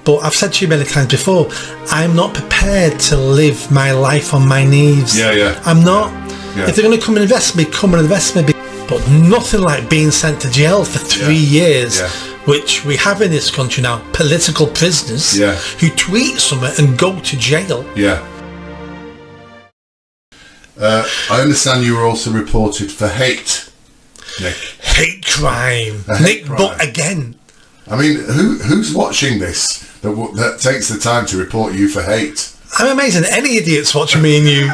But I've said to you many times before, I'm not prepared to live my life on my knees. I'm not. If they're going to come and invest me, come and invest me. But nothing like being sent to jail for 3 years, which we have in this country now, political prisoners who tweet something and go to jail. I understand you were also reported for hate, Nick. Hate crime. Nick, but again. I mean, who's watching this that takes the time to report you for hate? I'm amazing. Any idiot's watching me and you.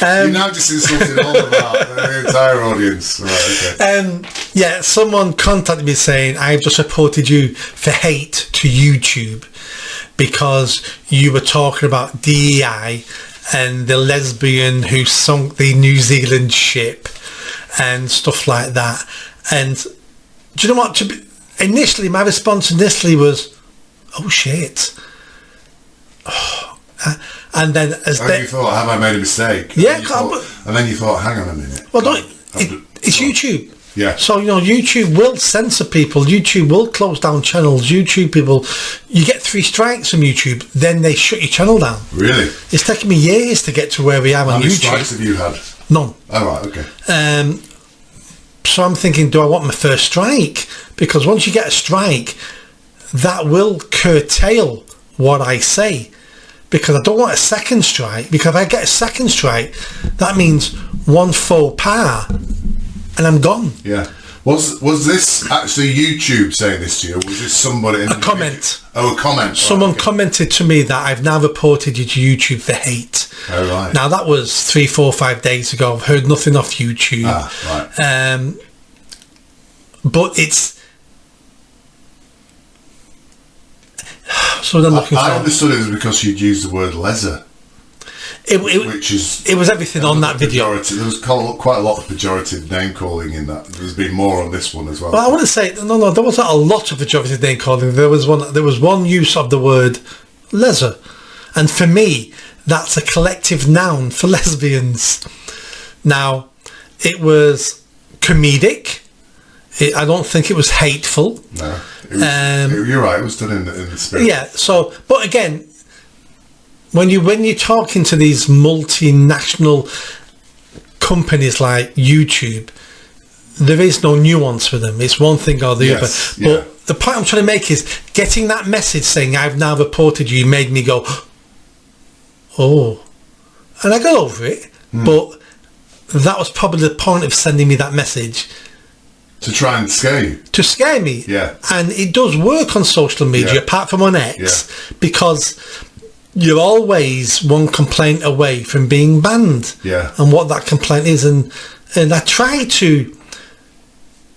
You're now just insulting all of the entire audience. Right, okay. Someone contacted me saying, I've just reported you for hate to YouTube because you were talking about DEI and the lesbian who sunk the New Zealand ship and stuff like that. And do you know what? Initially, my response was, oh shit. And then you thought, have I made a mistake? And then you thought, hang on a minute. Well, it's YouTube. Yeah. So, YouTube will censor people. YouTube will close down channels. YouTube people, you get 3 strikes from YouTube, then they shut your channel down. Really? It's taken me years to get to where we are on YouTube. How many strikes have you had? None. Oh, right, okay. So I'm thinking, do I want my first strike? Because once you get a strike, that will curtail what I say. Because I don't want a second strike. Because if I get a second strike, that means one faux pas, and I'm gone. Yeah. Was this actually YouTube saying this to you, or was this somebody? A comment. Oh, a comment. Someone commented to me that I've now reported you to YouTube for hate. Oh, right. Now that was 3, 4, 5 days ago. I've heard nothing off YouTube. Right. But it's. So I understood it was because you'd used the word leather. It was everything on that video. There was quite a lot of pejorative name calling in that. There's been more on this one as well. Well, I wouldn't say no. There wasn't a lot of pejorative name calling. There was one use of the word leather, and for me, that's a collective noun for lesbians. Now, it was comedic. I don't think it was hateful. No, you're right. It was done in the spirit. Yeah. So, but again, when you're talking to these multinational companies like YouTube, there is no nuance with them. It's one thing or the other. But the point I'm trying to make is getting that message saying I've now reported you made me go, oh, and I got over it. But that was probably the point of sending me that message. To try and scare you. To scare me. Yeah. And it does work on social media, apart from on X, because you're always one complaint away from being banned. Yeah. And what that complaint is. And I try to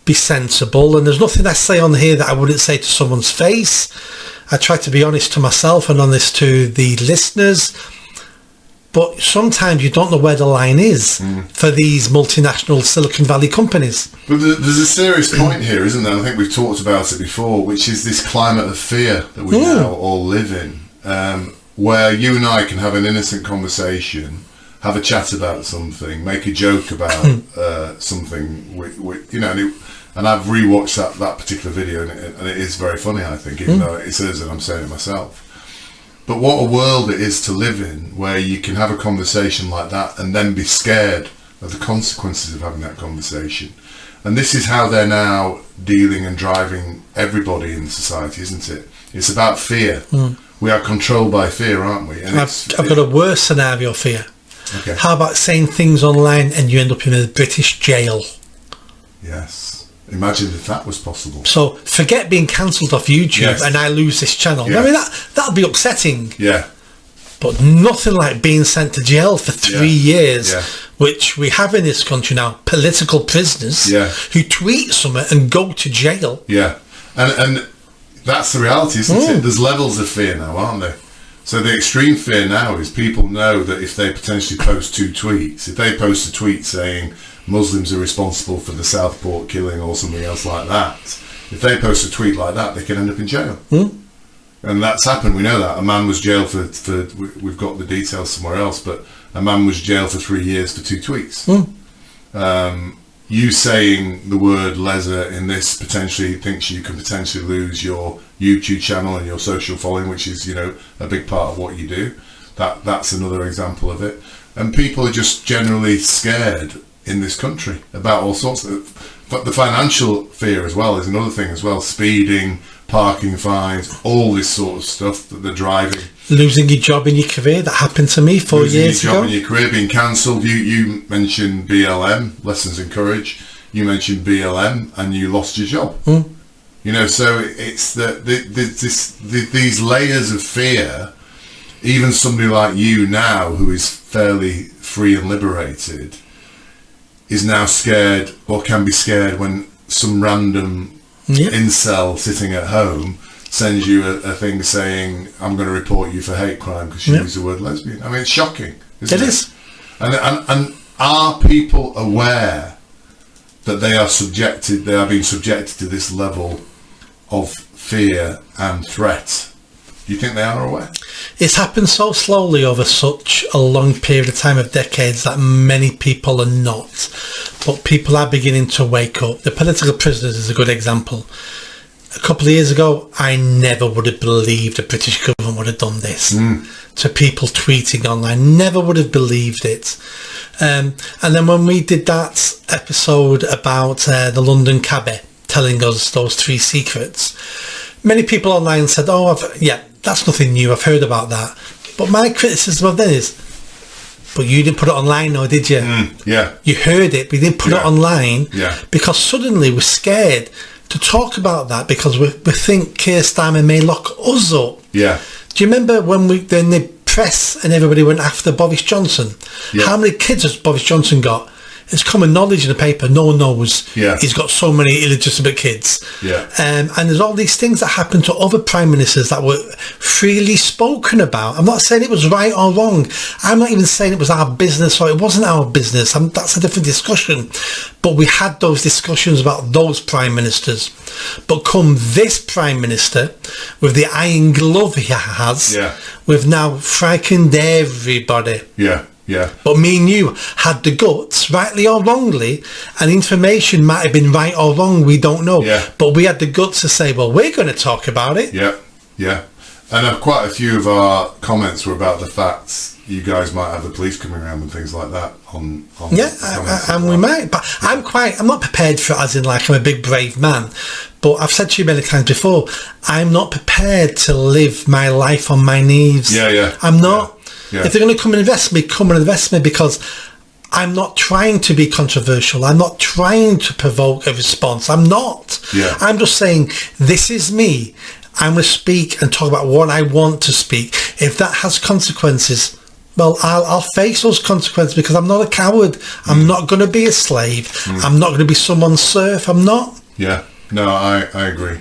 be sensible, and there's nothing I say on here that I wouldn't say to someone's face. I try to be honest to myself and honest to the listeners. But sometimes you don't know where the line is for these multinational Silicon Valley companies. But there's a serious point here, isn't there? I think we've talked about it before, which is this climate of fear that we now all live in, where you and I can have an innocent conversation, have a chat about something, make a joke about something, and I've rewatched that particular video, and it is very funny, I think, even though it says that I'm saying it myself. But what a world it is to live in, where you can have a conversation like that and then be scared of the consequences of having that conversation. And this is how they're now dealing and driving everybody in society, isn't it? It's about fear. We are controlled by fear, aren't we? And I've got a worse scenario for you. Okay. How about saying things online and you end up in a British jail? Yes. Imagine if that was possible. So forget being cancelled off YouTube and I lose this channel. I mean, that'll be upsetting. Yeah. But nothing like being sent to jail for 3 years, which we have in this country now, political prisoners who tweet something and go to jail. Yeah. And that's the reality, isn't it? There's levels of fear now, aren't there? So the extreme fear now is people know that if they potentially post 2 tweets, if they post a tweet saying Muslims are responsible for the Southport killing or something else like that, if they post a tweet like that, they can end up in jail. And that's happened, we know that. A man was jailed for we've got the details somewhere else, but a man was jailed for 3 years for 2 tweets. you saying the word leather in this potentially thinks you can potentially lose your YouTube channel and your social following, which is, you know, a big part of what you do. That's another example of it. And people are just generally scared in this country about all sorts of, but the financial fear as well is another thing as well. Speeding, parking fines, all this sort of stuff that they're driving. Losing your job in your career, that happened to me 4 years ago. Losing your job in your career, being cancelled. You mentioned BLM, Lessons in Courage. You mentioned BLM and you lost your job. You know, so it's these layers of fear. Even somebody like you now, who is fairly free and liberated, is now scared, or can be scared, when some random incel sitting at home sends you a thing saying, I'm going to report you for hate crime because you use the word lesbian. I mean, it's shocking, isn't it? It is. And are people aware that they are being subjected to this level of fear and threat? Do you think they are aware? It's happened so slowly over such a long period of time, of decades, that many people are not. But people are beginning to wake up. The political prisoners is a good example. A couple of years ago, I never would have believed the British government would have done this to people tweeting online. Never would have believed it. And then when we did that episode about the London cabbie telling us those 3 secrets, many people online said, that's nothing new, I've heard about that. But my criticism of them is, but you didn't put it online, though, did you? You heard it, but you didn't put it online because suddenly we're scared to talk about that because we think Keir Starmer may lock us up. Do you remember when the press and everybody went after Boris Johnson? How many kids has Boris Johnson got? It's common knowledge in the paper. No one knows he's got so many illegitimate kids. And there's all these things that happen to other prime ministers that were freely spoken about. I'm not saying it was right or wrong. I'm not even saying it was our business or it wasn't our business. That's a different discussion. But we had those discussions about those prime ministers. But come this prime minister, with the iron glove he has, we've now frightened everybody. But me and you had the guts, rightly or wrongly, and information might have been right or wrong, we don't know. But we had the guts to say, well, we're going to talk about it. And quite a few of our comments were about the facts you guys might have the police coming around and things like that on and we might. But I'm not prepared for it, as in like I'm a big brave man. But I've said to you many times before, I'm not prepared to live my life on my knees. I'm not. If they're going to come and invest me, because I'm not trying to be controversial. I'm not trying to provoke a response. I'm not. I'm just saying, this is me. I'm going to speak and talk about what I want to speak. If that has consequences, well, I'll face those consequences because I'm not a coward. I'm not going to be a slave. I'm not going to be someone's serf. I'm not. No, I agree.